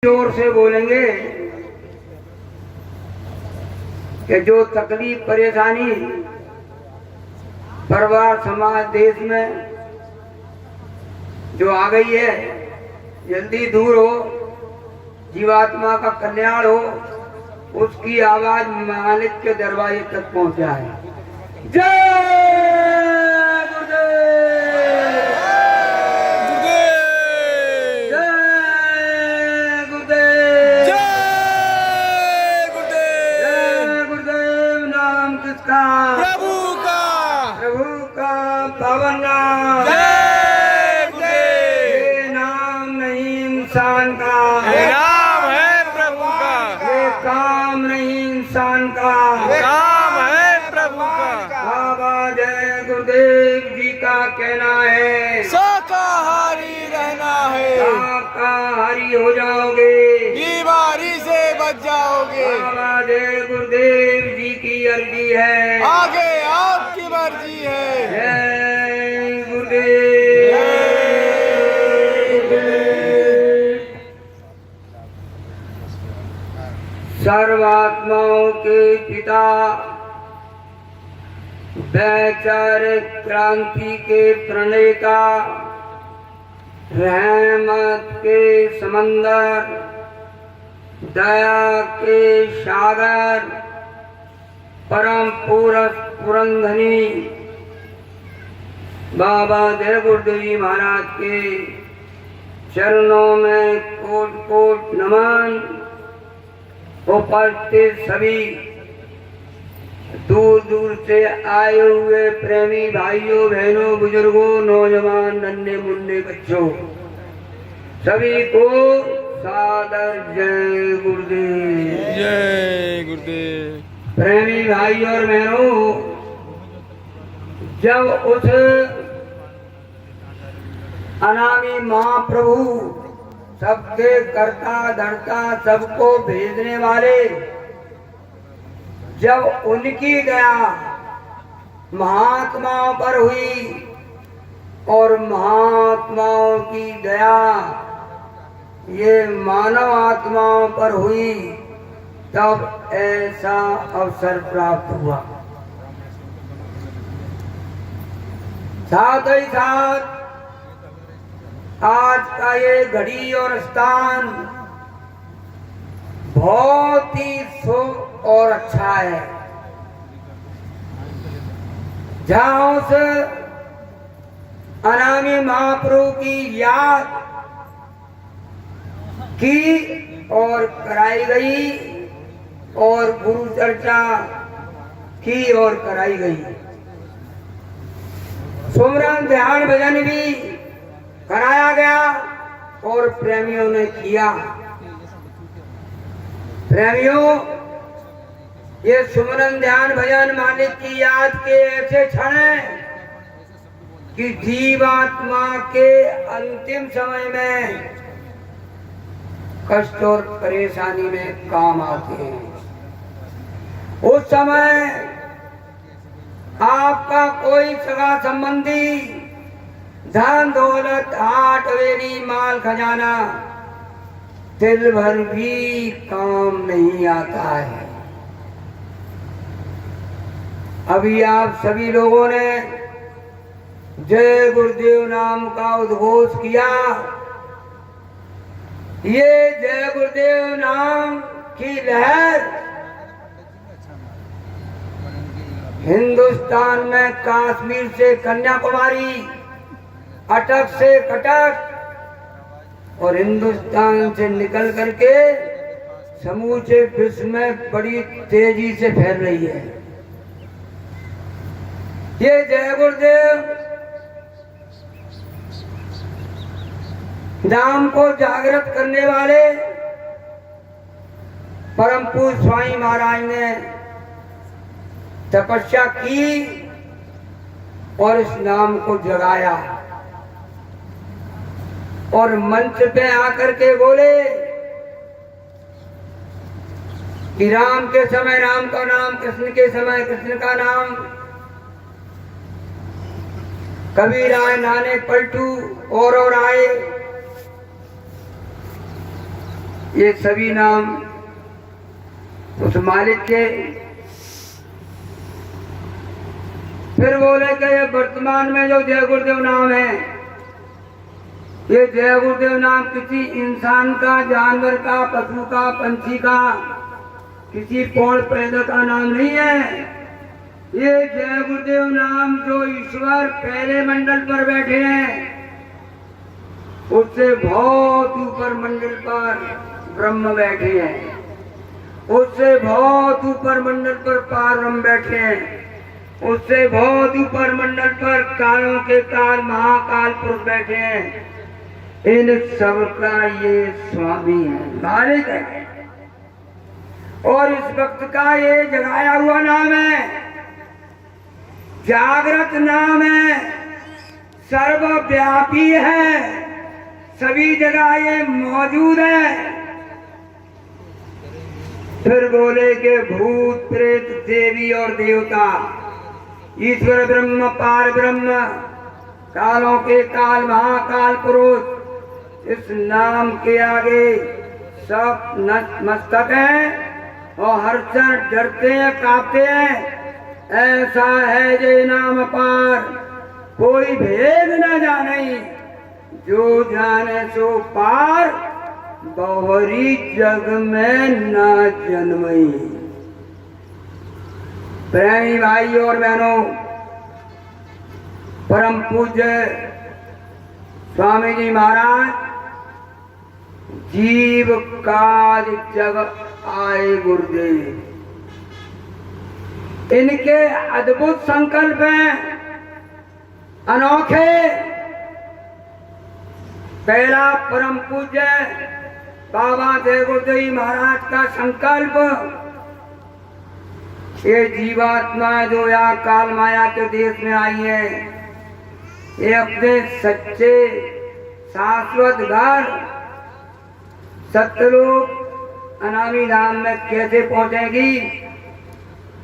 जोर से बोलेंगे कि जो तकलीफ परेशानी परिवार समाज देश में जो आ गई है जल्दी दूर हो, जीवात्मा का कल्याण हो, उसकी आवाज मालिक के दरवाजे तक पहुंचाए। जय पावन नाम, ये नाम नहीं इंसान का, ये नाम है प्रभु का, ये काम नहीं इंसान का, काम है प्रभु का। बाबा जय गुरुदेव जी का कहना है शाकाहारी रहना है, शाकाहारी हो जाओगे, बीमारी से बच जाओगे। बाबा जय गुरुदेव जी की अर्जी है, आगे आपकी मर्जी है। जय गुरुदेव। सर्वात्माओं के पिता, वैचारिक क्रांति के प्रणेता, रहमत के समंदर, दया के सागर, परम पुरंधनी बाबा जय गुरुदेव जी महाराज के चरणों में कोट कोट नमन। उपस्थित सभी दूर दूर से आए हुए प्रेमी भाइयों बहनों बुजुर्गों नौजवान नन्हे मुन्ने बच्चों सभी को सादर जय गुरुदेव। जय गुरुदेव। प्रेमी भाई और बहनों, जब उस अनामी महाप्रभु सबके कर्ता धर्ता सबको भेजने वाले, जब उनकी दया महात्माओं पर हुई और महात्माओं की दया ये मानव आत्माओं पर हुई, तब ऐसा अवसर प्राप्त हुआ। साथ ही साथ आज का ये घड़ी और स्थान बहुत ही शुभ और अच्छा है, जहां उस अनामी महाप्रभु की याद की और कराई गई और गुरु चर्चा की और कराई गई, सुमरन ध्यान भजन भी कराया गया और प्रेमियों ने किया। प्रेमियों, ये सुमरन ध्यान भजन मालिक की याद के ऐसे क्षण हैं कि जीवात्मा के अंतिम समय में कष्ट और परेशानी में काम आते हैं। उस समय आपका कोई सगा संबंधी धन दौलत हाट हवेली माल खजाना दिल भर भी काम नहीं आता है। अभी आप सभी लोगों ने जय गुरुदेव नाम का उद्घोष किया। ये जय गुरुदेव नाम की लहर हिंदुस्तान में कश्मीर से कन्याकुमारी, अटक से कटक और हिंदुस्तान से निकल करके समूचे विश्व में बड़ी तेजी से फैल रही है। ये जय गुरुदेव नाम को जागृत करने वाले परम पूज्य स्वामी महाराज ने तपस्या की और इस नाम को जगाया और मंच पे आकर के बोले कि राम के समय राम का नाम, कृष्ण के समय कृष्ण का नाम, कबीर आए नाने पलटू और आए। ये सभी नाम उस मालिक के। फिर बोले कि ये वर्तमान में जो जय गुरुदेव नाम है, ये जय गुरुदेव नाम किसी इंसान का, जानवर का, पशु का, पंछी का, किसी पौड़ पैदा का नाम नहीं है। ये जय गुरुदेव नाम जो ईश्वर पहले मंडल पर बैठे हैं, उससे बहुत ऊपर मंडल पर ब्रह्म बैठे हैं, उससे बहुत ऊपर मंडल पर पारब्रह्म बैठे हैं, उससे बहुत ऊपर मंडल पर कालों के काल महाकाल पुरुष बैठे हैं। इन सब का ये स्वामी है, मालिक है। और इस वक्त का ये जगाया हुआ नाम है, जागृत नाम है, सर्वव्यापी है, सभी जगह ये मौजूद है। फिर बोले कि भूत प्रेत देवी और देवता, ईश्वर ब्रह्म पार ब्रह्म, कालों के काल महाकाल पुरुष, इस नाम के आगे सब नतमस्तक हैं और हर क्षण डरते हैं, कांपते हैं। ऐसा है जे नाम पार, कोई भेद न जाने, जो जाने सो पार, बहुरी जग में न जन्मई। प्रेमी भाई और बहनों, परम पूज्य स्वामी जी महाराज जीव काल जग आए गुरुदेव, इनके अद्भुत संकल्प हैं, अनोखे। पहला परम पूज्य बाबा जय गुरुदेव महाराज का संकल्प, ये जीवात्मा जो यहाँ काल माया के देश में आई है, ये अपने सच्चे शाश्वत घर सत्यलोक अनामी धाम में कैसे पहुंचेगी,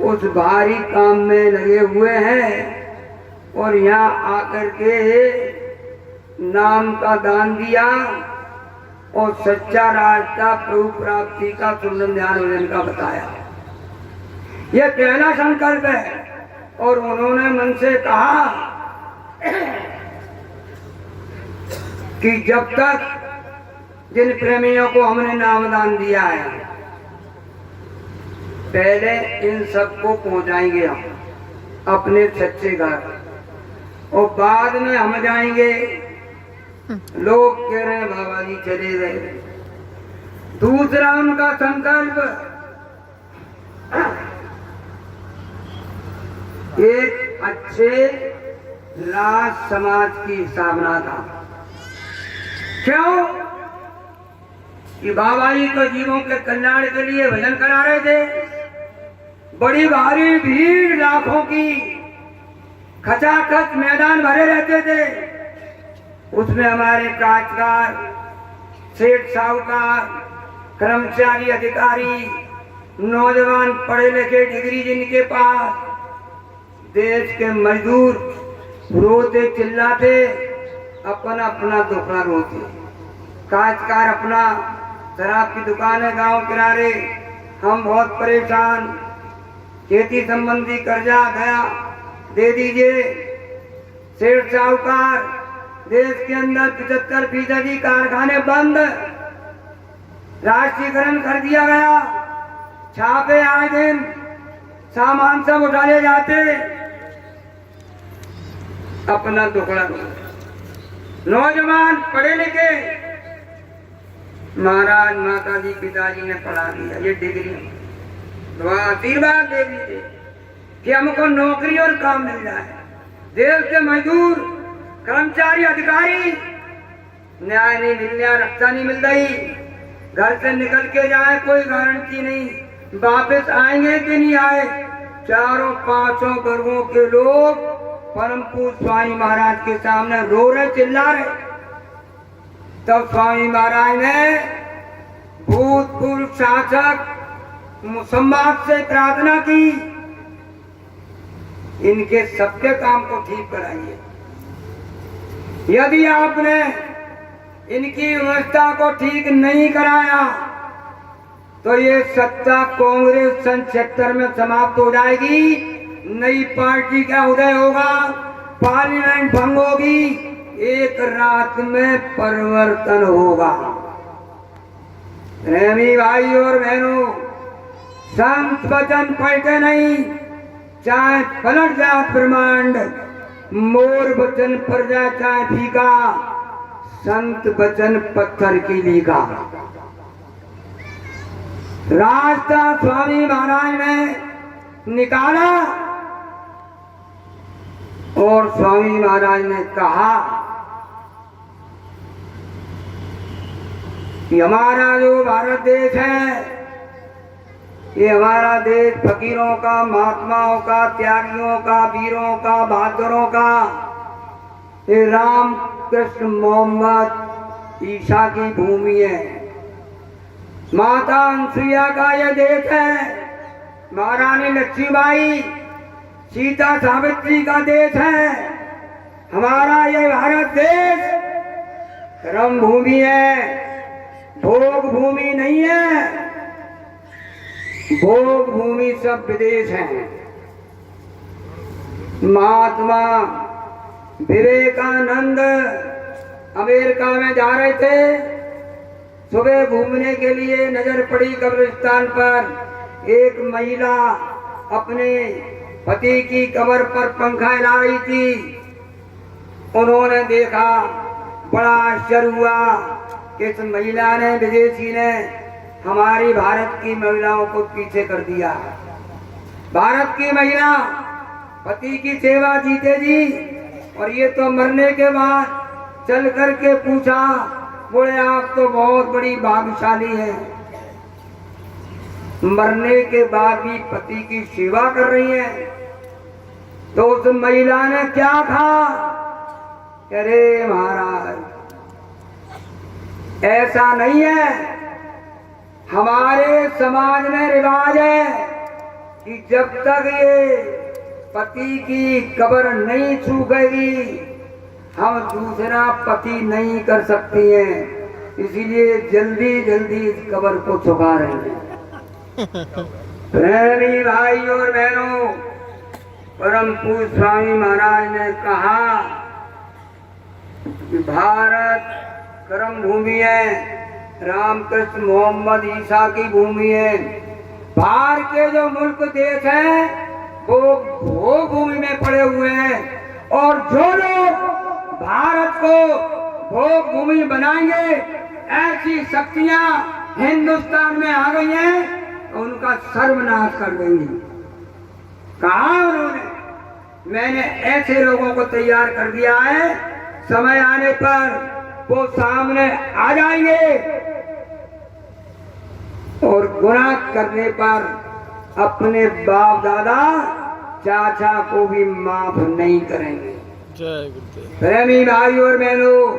उस भारी काम में लगे हुए हैं। और यहाँ आकर के नाम का दान दिया और सच्चा रास्ता प्रभु प्राप्ति का सुंदर ध्यान भजन का बताया। यह पहला संकल्प है। और उन्होंने मन से कहा कि जब तक जिन प्रेमियों को हमने नामदान दिया है, पहले इन सबको पहुंचाएंगे हम अपने सच्चे घर, और बाद में हम जाएंगे। लोग कह रहे हैं बाबा जी चले गए। दूसरा उनका संकल्प, एक अच्छे राज समाज की स्थापना था। क्यों? कि बाबा जी तो जीवों के कल्याण के लिए भजन करा रहे थे। बड़ी भारी भीड़, लाखों की खचाखच मैदान भरे रहते थे। उसमें हमारे काश्तकार, सेठ साहूकार, कर्मचारी, अधिकारी, नौजवान, पढ़े लिखे, डिग्री जिनके पास, देश के मजदूर रोते चिल्लाते, अपना अपना दुखड़ा रोते। काश्तकार अपना शराब की दुकान है गांव किनारे, हम बहुत परेशान, खेती संबंधी कर्जा गया दे दीजिए। सेठ साहूकार, देश के अंदर 75% कारखाने बंद, राष्ट्रीयकरण कर दिया गया, छापे आए दिन, सामान सब उठा ले जाते, अपना दुखड़ा। नौजवान पढ़े लिखे, महाराज माता जी पिताजी ने पढ़ा दिया, ये डिग्री आशीर्वाद दे दीजिए कि हमको नौकरी और काम मिल जाए। देश के मजदूर, कर्मचारी, अधिकारी, न्याय नहीं मिल रहा, रक्षा नहीं मिल रही, घर से निकल के जाए कोई गारंटी नहीं, वापस आएंगे कि नहीं आए। चारों पांचों वर्गों के लोग परम पूज्य स्वामी महाराज के सामने रो रहे, चिल्ला रहे। तब स्वामी महाराज ने भूतपूर्व शासक मुसम्माद से प्रार्थना की, इनके सबके काम को ठीक कराइए। यदि आपने इनकी व्यवस्था को ठीक नहीं कराया तो ये सत्ता कांग्रेस सन 76 में समाप्त हो जाएगी, नई पार्टी का उदय होगा, पार्लियामेंट भंग होगी, एक रात में परिवर्तन होगा। प्रेमी भाई और बहनों, संत वचन पलटे नहीं, चाहे पलट जाए ब्रह्मांड, मोर वचन पर जाए चाहे फीका, संत वचन पत्थर की लीका। रास्ता स्वामी महाराज ने निकाला और स्वामी महाराज ने कहा कि हमारा जो भारत देश है, ये हमारा देश फकीरों का, महात्माओं का, त्यागियों का, वीरों का, बहादुरों का, ये राम कृष्ण मोहम्मद ईसा की भूमि है। माता अनसुईया का यह देश है। महारानी लक्ष्मीबाई, सीता सावित्री का देश है। हमारा ये भारत देश कर्म भूमि है, भोग भूमि नहीं है। भोग भूमि सब विदेश हैं। महात्मा विवेकानंद अमेरिका में जा रहे थे, सुबह घूमने के लिए नजर पड़ी कब्रिस्तान पर एक महिला अपने पति की कब्र पर पंखा हिला रही थी। उन्होंने देखा, बड़ा आश्चर्य हुआ कि इस महिला ने, विदेशी ने हमारी भारत की महिलाओं को पीछे कर दिया। भारत की महिला पति की सेवा जीते जी, और ये तो मरने के बाद चल करके पूछा, बोले आप तो बहुत बड़ी भाग्यशाली है, मरने के बाद भी पति की सेवा कर रही है। तो उस महिला ने क्या कहा, अरे महाराज ऐसा नहीं है, हमारे समाज में रिवाज है कि जब तक ये पति की कब्र नहीं सूखेगी हम दूसरा पति नहीं कर सकती हैं, इसीलिए जल्दी जल्दी इस कब्र को छुपा रहे हैं। प्रेमी भाई और बहनों, परम पूज्य स्वामी महाराज ने कहा कि भारत कर्म भूमि है, रामकृष्ण मोहम्मद ईसा की भूमि है। बाहर के जो मुल्क देश हैं वो भोग भूमि में पड़े हुए हैं, और जो लोग भारत को भोग भूमि बनाएंगे, ऐसी शक्तियां हिंदुस्तान में आ गई हैं, उनका सर्वनाश कर देंगी। कहा उन्होंने, मैंने ऐसे लोगों को तैयार कर दिया है, समय आने पर वो सामने आ जाएंगे और गुनाह करने पर अपने बाप दादा चाचा को भी माफ नहीं करेंगे। जय गुरुदेव। प्रेमी भाई और बहनों,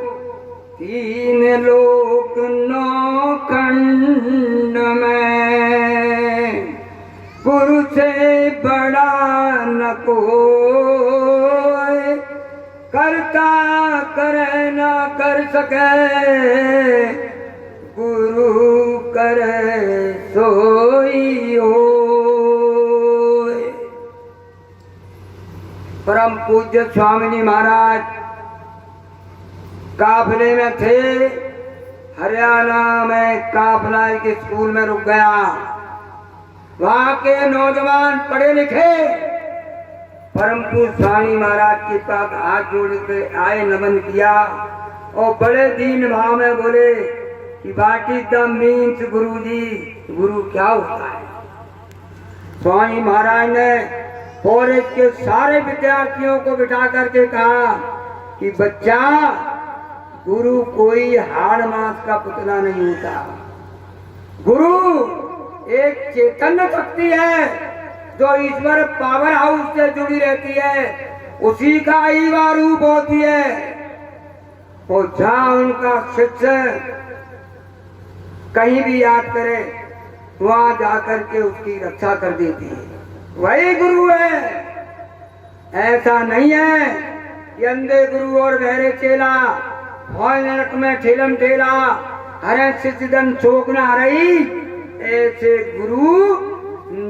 तीन लोक नौ खंड में गुरु से बड़ा न कोई, करता करे न कर सके, गुरु करे सोई होय। परम पूज्य स्वामी महाराज काफिले में थे, हरियाणा में काफिला के स्कूल में रुक गया। वहां के नौजवान पढ़े लिखे परम पूज्य स्वामी महाराज के पास हाथ जोड़ के आए, नमन किया और बड़े दीन भाव में बोले कि व्हाट इज द मीन्स गुरु जी, गुरु क्या होता है। स्वामी महाराज ने कॉलेज के सारे विद्यार्थियों को बिठा करके कहा कि बच्चा, गुरु कोई हाड़ मांस का पुतला नहीं होता। गुरु एक चैतन्य शक्ति है जो ईश्वर पावर हाउस से जुड़ी रहती है, उसी का ईवा रूप होती है। और जहाँ उनका शिष्य कहीं भी याद करे, वहां जाकर के उसकी रक्षा कर देती है, वही गुरु है। ऐसा नहीं है कि अंधे गुरु और बहरे चेला, फौज नरक में ठेलम ठेला, हरे सिद्धन शोक न रही, ऐसे गुरु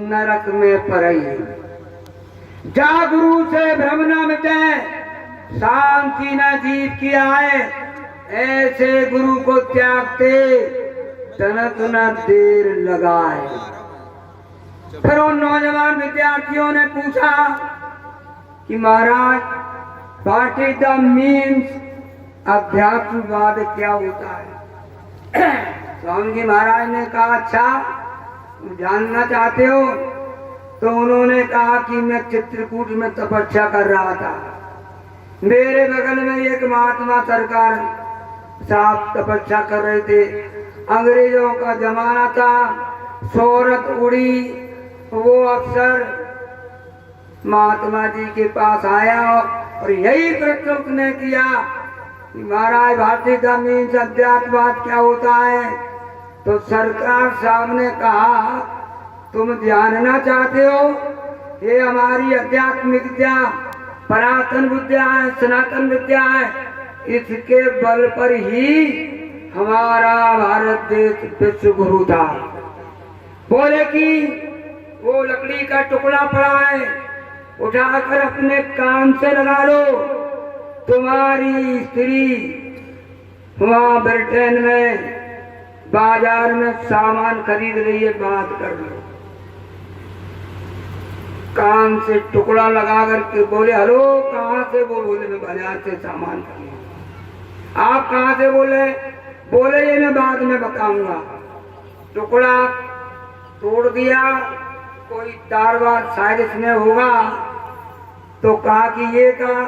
नरक में परई। जा गुरु से भ्रम न मिटे, शांति न जीव की आए, ऐसे गुरु को त्यागते तनक न देर लगाए। फिर उन नौजवान विद्यार्थियों ने पूछा कि महाराज, व्हाट इज द मीन्स, अध्यात्मवाद क्या होता है? स्वामी जी महाराज ने कहा, अच्छा जानना चाहते हो? तो उन्होंने कहा कि मैं चित्रकूट में तपस्या कर रहा था, मेरे बगल में एक महात्मा सरकार साहब तपस्या कर रहे थे, अंग्रेजों का जमाना था, शोहरत उड़ी, वो अफसर महात्मा जी के पास आया और यही प्रश्न उसने किया कि महाराज, भारतीय जमीन से अध्यात्मवाद क्या होता है? तो सरकार साहब ने कहा, तुम जानना चाहते हो? ये हमारी अध्यात्मिक विद्या पुरातन विद्या है, सनातन विद्या है, इसके बल पर ही हमारा भारत देश विश्व गुरु था। बोले कि वो लकड़ी का टुकड़ा पड़ा है, उठाकर अपने कान से लगा लो, तुम्हारी स्त्री वहां ब्रिटेन में बाजार में सामान खरीद रही है, बात कर लो। कान से टुकड़ा लगा करके बोले, हेलो कहाँ से? वो बोले, मैं बाजार से सामान खरीद। आप कहाँ से बोले? बोले ये मैं बाद में बताऊंगा। टुकड़ा तोड़ दिया, कोई तारवार शायद इसमें होगा, तो कहा कि ये कहा,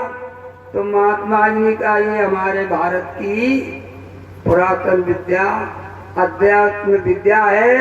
तो महात्मा जी ने कहा, ये हमारे भारत की पुरातन विद्या अध्यात्म विद्या है,